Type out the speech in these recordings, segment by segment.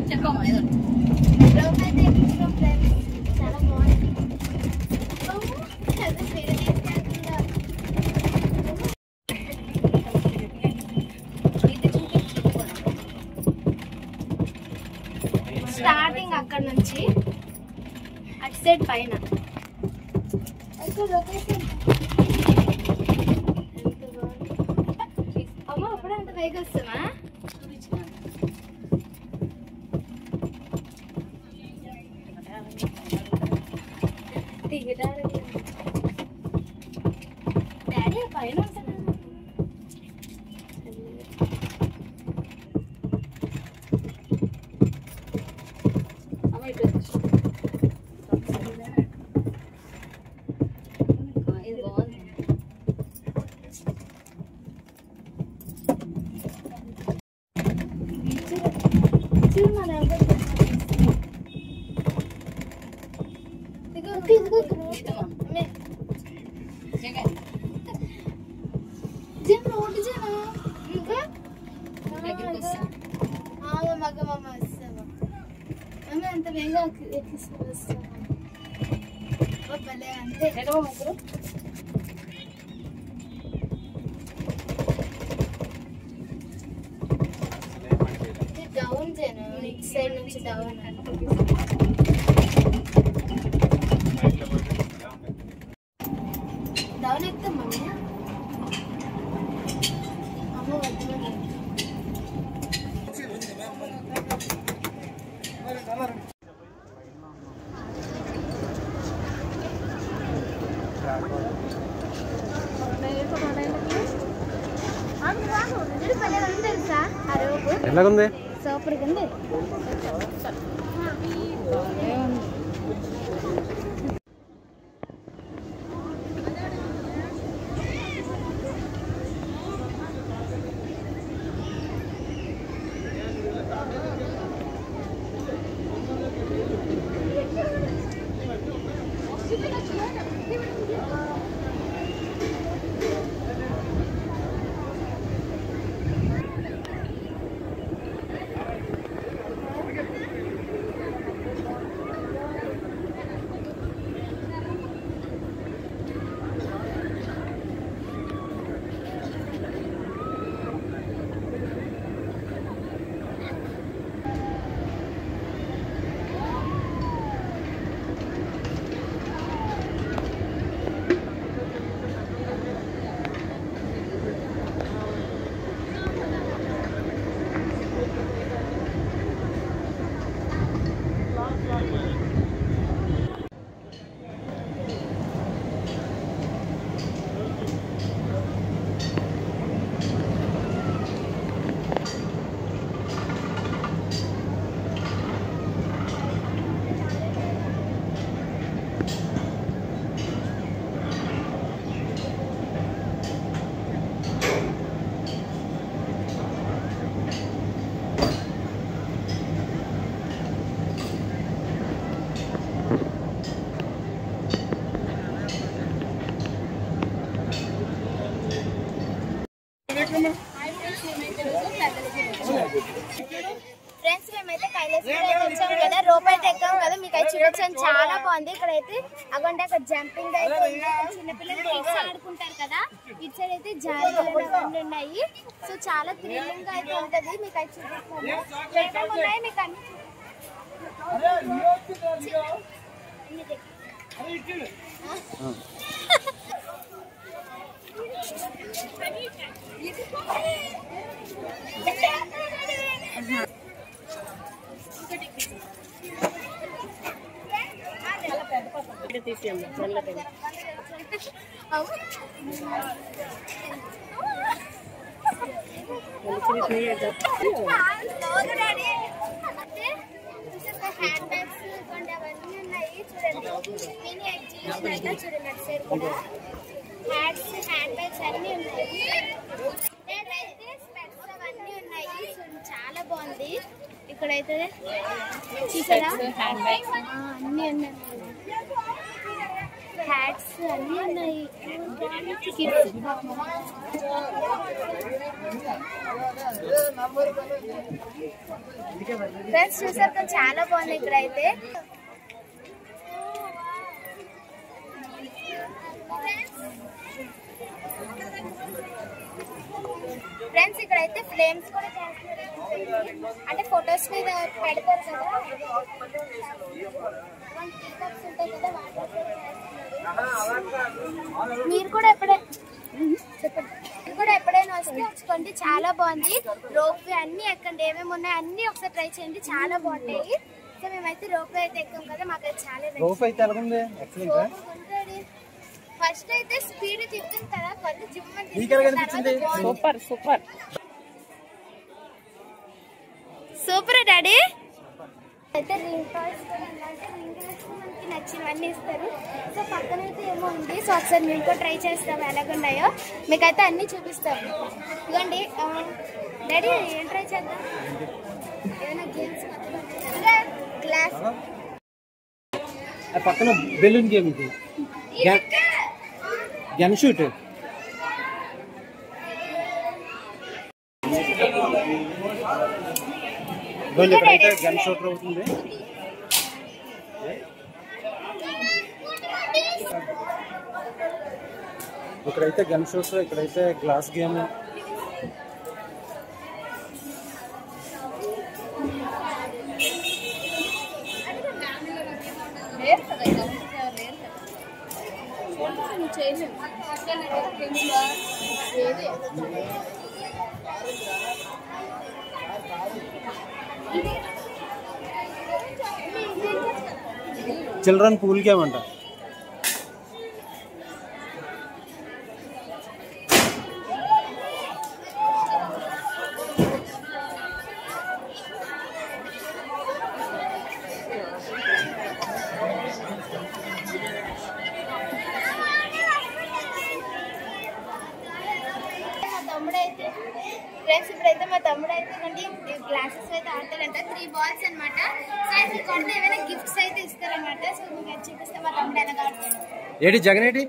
చెప్పమ్మా ఏదో చాలా బాగుంది. స్టార్టింగ్ అక్కడ నుంచి అటు సైడ్ పైన అమ్మ అప్పుడే అంత పైకి వస్తామా? డాడీ పైన ఉంటాను. అంత వేగా అంతే డౌన్ చేయను ఇటు సైడ్ నుంచి డౌన్ డౌన్ ఎక్కుతాం మమ్మీ అమ్మ వద్దు ఎలాగుంది? సూపర్గా ఉంది. ఫ్రెండ్స్ మేమైతే కైలాసగిరి వచ్చాం కదా, రోపైతే ఎక్కాం కదా, మీకు అయితే చూపించాను. చాలా బాగుంది. ఇక్కడైతే అక్కడ జంపింగ్ అయితే ఉన్నాయి, చిన్నపిల్లలు కిడ్స్ ఆడుకుంటారు కదా. ఇటు సైడ్ అయితే జారులు అవన్నీ ఉన్నాయి. సో చాలా థ్రిల్లింగ్ గా అయితే ఉంటది. మీకు అయితే చూపిస్తాను. ఏమేమి ఉన్నాయి మీకు అన్ని హ్యాండ్ బ్యాగ్స్ అవన్నీ ఉన్నాయి చూడండి. మినీ ఎగ్జిబిషన్ చూడండి. అటు సైడ్ కూడా హ్యాట్స్ హ్యాండ్ బ్యాగ్స్ అన్నీ ఉన్నాయి. ఇక్కడైతే స్పెట్స్ అవన్నీ ఉన్నాయి. చాలా బాగుంది. ఇక్కడైతే చూసారా అన్నీ ఉన్నాయి. హ్యాట్స్ అన్నీ ఉన్నాయి. కిడ్స్ ఫ్రెండ్స్ చూసాక చాలా బాగుంది ఇక్కడైతే. ఫ్రెండ్స్ ఇక్కడైతే ఫ్లేమ్స్ కూడా చేస్తున్నారు, అంటే ఫొటోస్ మీద పెడతారు కదా, ఉంటాయి కదా, మీరు కూడా ఎప్పుడైనా వస్తే వచ్చుకోండి, చాలా బాగుంది. రోప్ వే అన్ని ఎక్కండి, ఏమేమి ఉన్నాయి అన్ని ఒకసారి ట్రై చేయండి, చాలా బాగుంటాయి. సో మేమైతే రోప్ వే అయితే ఎక్కాం కదా, మాకైతే చాలా ఫస్ట్ అయితే స్పీడ్ తిప్పాం కదా, కళ్ళు gym super super super daddy. అయితే రింగ్ టాయ్స్ కూడా అంటే రింగ్ టాయ్స్ మనకి నచ్చినవన్నీ ఇస్తారు. సో పక్కన అయితే ఏమో ఉంది, సో ఒకసారి మేము కూడా ట్రై చేస్తాము ఎలాగున్నాయో, మీకైతే అన్నీ చూపిస్తాము. ఇదిగోండి డాడీ, ఏం ట్రై చేద్దాం, ఏమైనా గేమ్స్ గ్లాస్ పక్కన బెలూన్ గేమ్, ఇది గన్ షూట్. ఇక్కడైతే గన్ షూట్ అవుతుంది. ఇక్కడైతే గన్ షూట్, ఇక్కడైతే glass game. Children pool game అంట. ఫ్రెండ్స్ ఇప్పుడైతే మా తమ్ముడు అయితే గ్లాసెస్ అయితే ఆడతాడంట, 3 balls అనమాట. సో అయితే కొంటే ఏమైనా గిఫ్ట్స్ అయితే ఇస్తారనమాట. సో మీకు చూపిస్తే మా తమ్ముడు ఎలా ఆడతాడు. ఏడి జగన్ ఏడి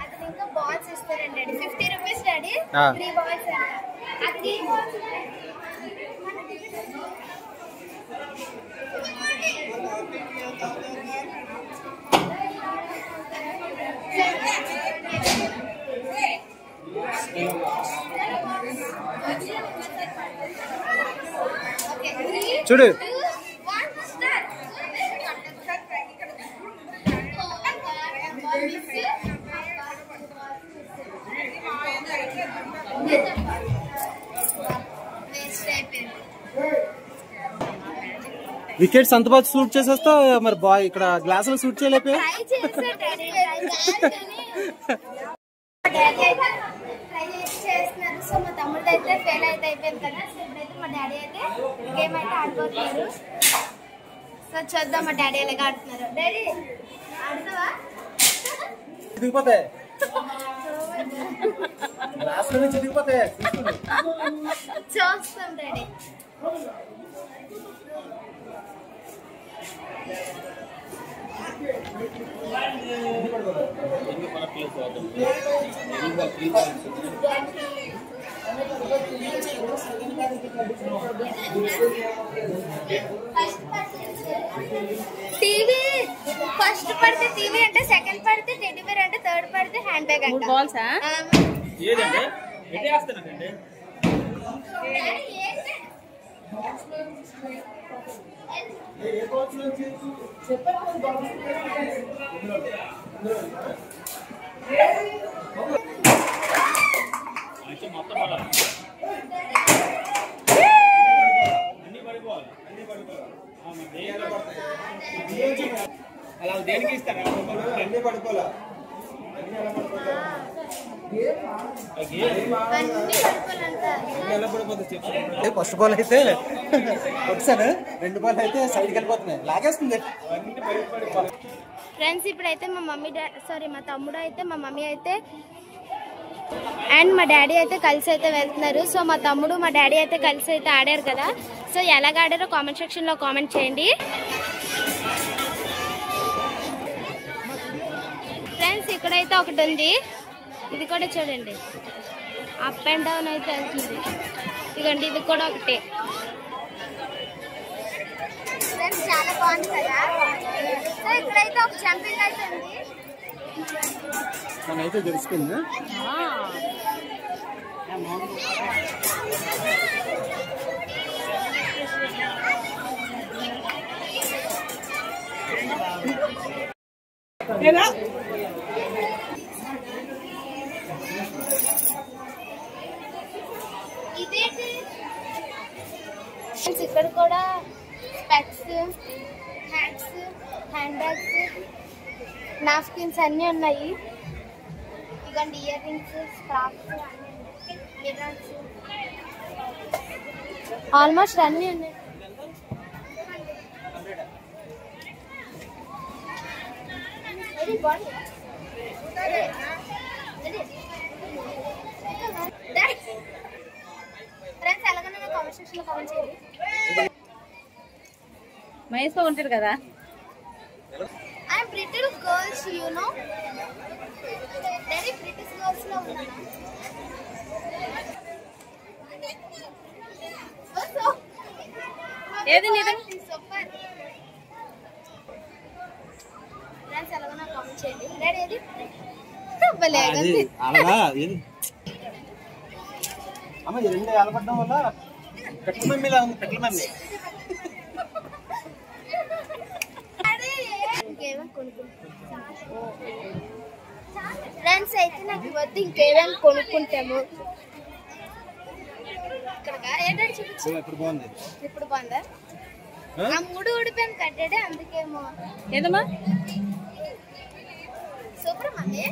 అతను ఇంకా బాల్స్ ఇస్తారండి, 50 రూపీస్ డాడీ, 3 balls అంట. అది చూడు. వికెట్స్ అంత బాగా షూట్ చేసేస్తా మరి, బాయ్ ఇక్కడ గ్లాసులు షూట్ చేయలేకపోయా. చేస్తున్నారు. సో మా తమ్ముడు అయితే ఫెయిల్ అయితే అయిపోయింది కదా, సో ఇప్పుడైతే మా డాడీ అయితే గేమ్ అయితే ఆడుకోతున్నారు. సో చూద్దాం మా డాడీ ఎలాగ ఆడుతున్నారు. డాడీ ఆడుతావా? చిరిగిపోతాయి, గ్లాసులు చిరిగిపోతాయి. చూస్తాం డాడీ. టీవీ ఫస్ట్ పడితే టీవీ అంటే, సెకండ్ పడితే టెడ్డీ బేర్ అంటే, థర్డ్ పడితే హ్యాండ్ బ్యాగ్ అంటే. బాల్సా అలా దేనికి ఇస్తారా? అన్ని పడిపోలా. ఫస్ట్ బాల్ అయితే ఒకసారి, 2 బాల్ అయితే సైడ్కి వెళ్ళిపోతున్నాయి, లాగేస్తుంది. ఫ్రెండ్స్ ఇప్పుడైతే మా మా తమ్ముడు అయితే, మా మమ్మీ అయితే అండ్ మా డాడీ అయితే కలిసి అయితే వెళ్తున్నారు. సో మా తమ్ముడు మా డాడీ అయితే కలిసి అయితే ఆడారు కదా, సో ఎలాగ ఆడారో కామెంట్ సెక్షన్లో కామెంట్ చేయండి. ఫ్రెండ్స్ ఇక్కడైతే ఒకటి ఉంది, ఇది కూడా చూడండి, అప్ అండ్ డౌన్ అయితే వెళ్తుంది. ఇదిగోండి ఇది కూడా ఒకటే. చాలా బాగుంది కదా. సో ఇక్కడైతే ఒక జంపింగ్ అయితే ఉంది. అయితే తెలిసిపోయింది. ఇక్కడ కూడా specs, hats, hand bags, napkins అన్నీ ఉన్నాయి. ఇదిగోండి ear rings, scraps, mirrors, almost అన్నీ ఉన్నాయి. ఫ్రెండ్స్ ఎలాగైనా కామెంట్ సెక్షన్లో కామెంట్ చేయండి. మహేష్ ఉంటాడు కదా. I'm pretty girls, you know. Very pretty girls లో ఉన్నాను. ఏది నీది? సూపర్. ఫ్రెండ్స్ ఎలాగైనా కామెంట్ చేయండి. రెడీ ఏది? భలేగా అమ్మ ఈ రెండు అలపడడం వల్ల పెట్ల మమ్మీలా ఉంది. పెట్ల మమ్మీ ఫ్రెండ్స్ అయితే నాకు వద్దు, ఇంకేమైనా కొనుక్కుంటాము. ఇప్పుడు బాగుంది. ఇప్పుడు బాగుందా? ఆ మూడు ఊడిపోయింది కట్టాడే, అందుకేమో. ఏదమ్మా సూపర్ మమ్మీ.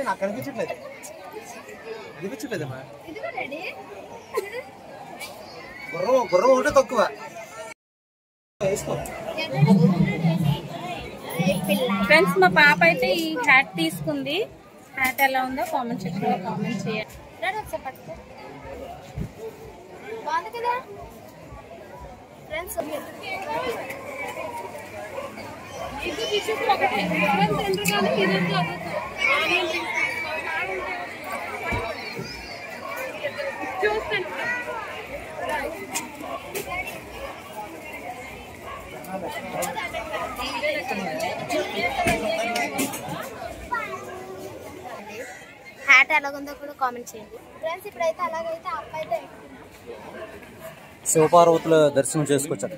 నాకు కనిపించట్లేదు. అనిపించట్లేదమ్మా. ఇదిగో రెడీ. గుర్రం ఒకటే తక్కువ. ఫ్రెండ్స్ మా పాప అయితే ఈ హ్యాట్ తీసుకుంది. హ్యాట్ ఎలా ఉందో కామెంట్ సెక్షన్ లో కామెంట్ చేయండి. బాగుంది కదా ఫ్రెండ్స్. హ్యాట్ ఎలాగుందో కూడా కామెంట్ చేయండి ఫ్రెండ్స్. ఇప్పుడైతే అలాగైతే అబ్బాయి అయితే శివపార్వతుల దర్శనం చేసుకొచ్చారు.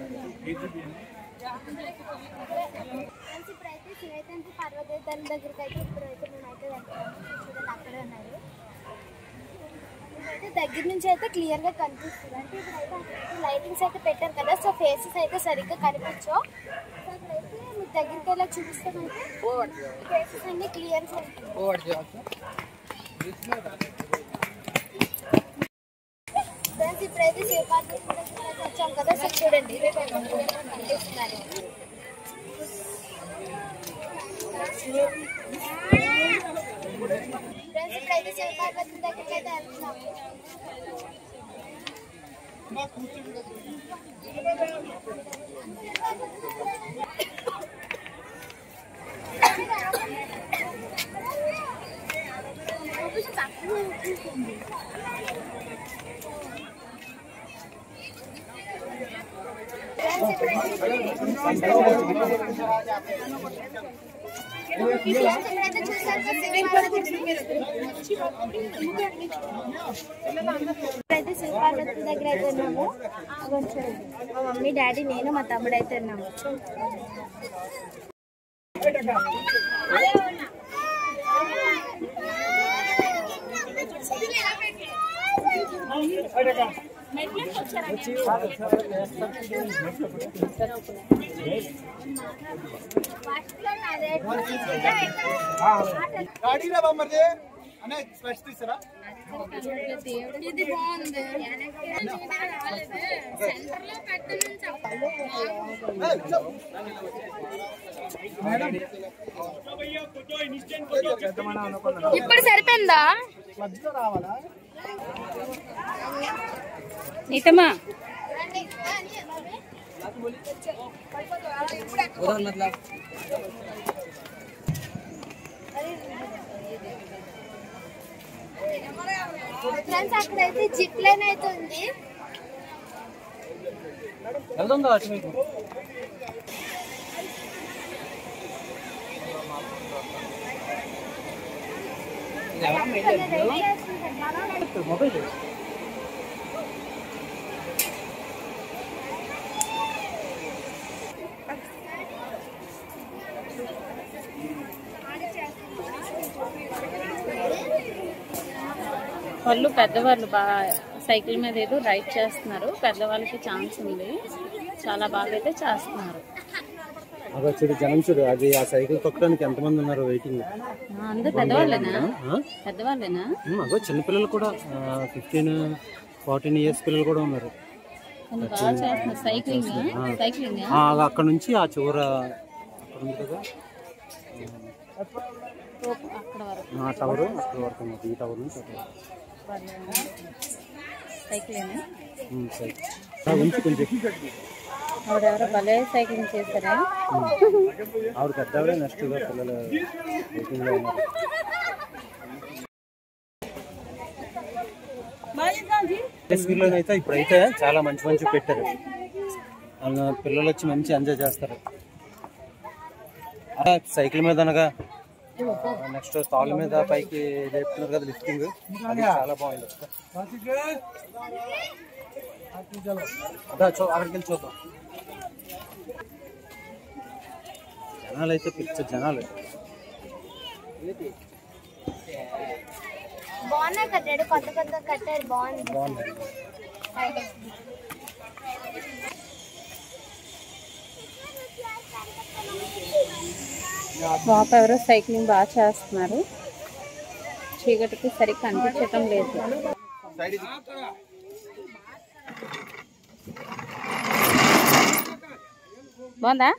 ఫ్రెండ్స్ ఇప్పుడైతే శివైతే పర్వతదేవి దగ్గరికి అయితే ఇప్పుడైతే మేమైతే చూడండి అక్కడే ఉన్నారు. ఇప్పుడైతే దగ్గర నుంచి అయితే క్లియర్ గా కనిపిస్తుంది. అంటే ఇప్పుడైతే లైటింగ్స్ అయితే పెట్టారు కదా, సో ఫేసెస్ అయితే సరిగ్గా కనిపించవు. సో ఇప్పుడైతే మీకు దగ్గరికి వెళ్ళి చూపిస్తామంటే ఫేసెస్ అన్ని క్లియర్ గా ఉంటాయి. ఫ్రెండ్స్ ఇప్పుడైతే శివపార్వతి వచ్చాం కదా, సో చూడండి కనిపిస్తున్నారు. ఫ్రెండ్స్ ఇప్పుడైతే శివపార్వతి దగ్గరికి అయితే వెళ్తున్నాము. ఇప్పుడైతే చూసారు ఇప్పుడైతే శివపార్వతి దగ్గర అయితే ఉన్నాము. మా మమ్మీ, డాడీ, నేను, మా తమ్ముడు అయితే ఉన్నాము. ఇది బాగుంది. సెంటర్ లో పెట్టని చెప్పాలి. ఇప్పుడు సరిపోయిందా నీతమ్మా? ఫ్రెండ్స్ అక్కడైతే జిప్ లైన్ అయితే ఉంది. వెళ్తుందా అటు వైపు? మొబైల్ వాళ్ళు పెద్దవాళ్ళు బాగా సైకిల్ మీద ఏదో రైడ్ చేస్తున్నారు. పెద్దవాళ్ళకి ఛాన్స్ ఉంది. చాలా బాగా అయితే చేస్తున్నారు. అదో చూడు జనం చూడు. అది ఆ సైకిల్ తొక్కడానికి ఎంతమంది ఉన్నారు వెయిటింగ్. అందరూ పెద్దవాళ్ళేనా? పెద్దవాళ్ళేనా? అదో చిన్నపిల్లలు కూడా 15-14 ఇయర్స్ పిల్లలు కూడా ఉన్నారు. బాగా చేస్తున్నారు సైక్లింగ్. అక్కడ నుంచి ఆ చివర అక్కడ ఉంది కదా అక్కడ వరకు ఆ టవర్, అక్కడ వరకు ఉన్నది. ఈ టవర్ నుంచి సైకిలేనా? కొంచెం ఆవిడెవరో భలే సైక్లింగ్ చేస్తారా? ఆవిడ పెద్దవాడే. నెక్స్ట్ గా పిల్లలు వెయిటింగ్ లో ఉన్నారు. అయితే ఇప్పుడైతే చాలా మంచి మంచి పెట్టారు. పిల్లలు వచ్చి మంచి ఎంజాయ్ చేస్తారు. సైకిల్ మీద అనగా నెక్స్ట్ తాళ్ళ మీద పైకి లేపుతున్నారు కదా లిఫ్టింగ్. అది చాలా బాగుంది. అక్కడికి వెళ్ళి చూద్దాం. జనాలు అయితే పిచ్చ జనాలు. బాగున్నాయి కట్టాడు, కొత్త కొత్త కట్టారు. బాగుంది. పాప ఎవరో సైక్లింగ్ బాగా చేస్తున్నారు. చీకటికి సరిగ్గా కనిపించటం లేదు. బాగుందా?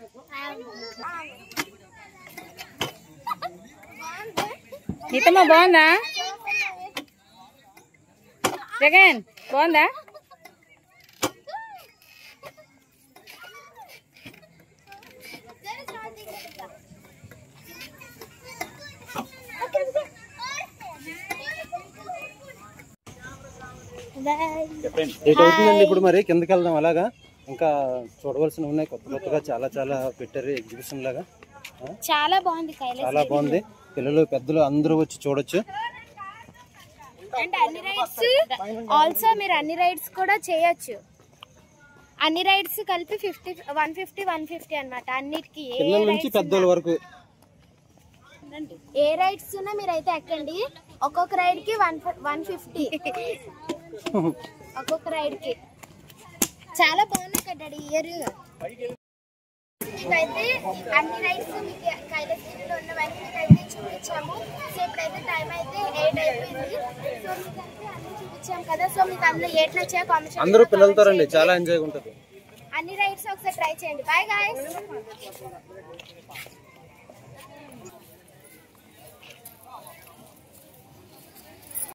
నీతమ్మా బాగుందా? జగన్ బాగుందా? అవుతుందండి. ఇప్పుడు మరి కిందకి వెళ్దాం. అలాగా ఇంకా చూడవలసినవి ఉన్నాయి. కొత్త కొత్తగా చాలా చాలా పెట్టారు ఎగ్జిబిషన్ లాగా. చాలా బాగుంది. చాలా బాగుంది. పిల్లలు పెద్దలు అందరూ వచ్చి చూడొచ్చు. అండ్ అన్ని రైడ్స్ ఆల్సో మీరు అన్ని రైడ్స్ కూడా చేయొచ్చు. అన్ని రైడ్స్ కలిపి 150 అన్నమాట. అన్నిటికీ పిల్లల నుంచి పెద్దల వరకు ఏ రైడ్స్ ఉన్నా మీరైతే ఎక్కండి. ఒక్కొక్క రైడ్ కి 150 ఒక్కొక్క రైడ్ కి. చాలా బాగున్నాయి కట్టాడు ఇయర్. మీకైతే అన్ని రైడ్స్ మీకు కైలాసగిరిలో ఉన్నవన్నీ మీకైతే చూపించాము. సో ఇప్పుడైతే టైం అయితే 8 అయిపోయింది. సో మీకైతే అన్ని చూపించాం కదా. సో మీకు అందులో 8 నచ్చాయో కామెంట్ చేయండి. అందరూ పిల్లలతో రండి, చాలా ఎంజాయ్ ఉంటుంది. అన్ని రైడ్స్ ఒకసారి ట్రై చేయండి. Bye guys.